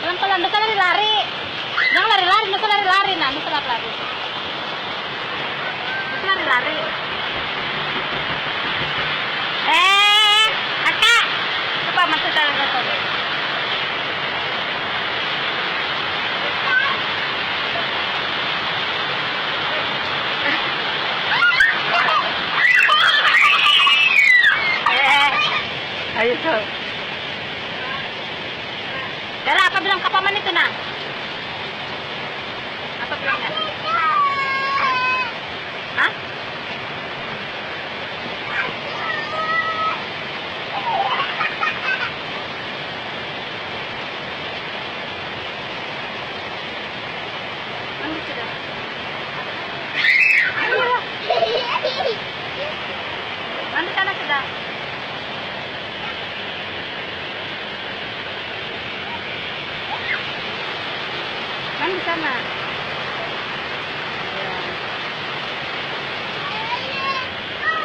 Pelan-pelan, dosa lari-lari. Jangan lari-lari, dosa lari-lari. Nah, dosa lari-lari. Dosa lari-lari. Kakak. Coba masuk dalam dosa. Ayo, so. Dara, apa bilang ke paman itu, Nang? Apa bilangnya?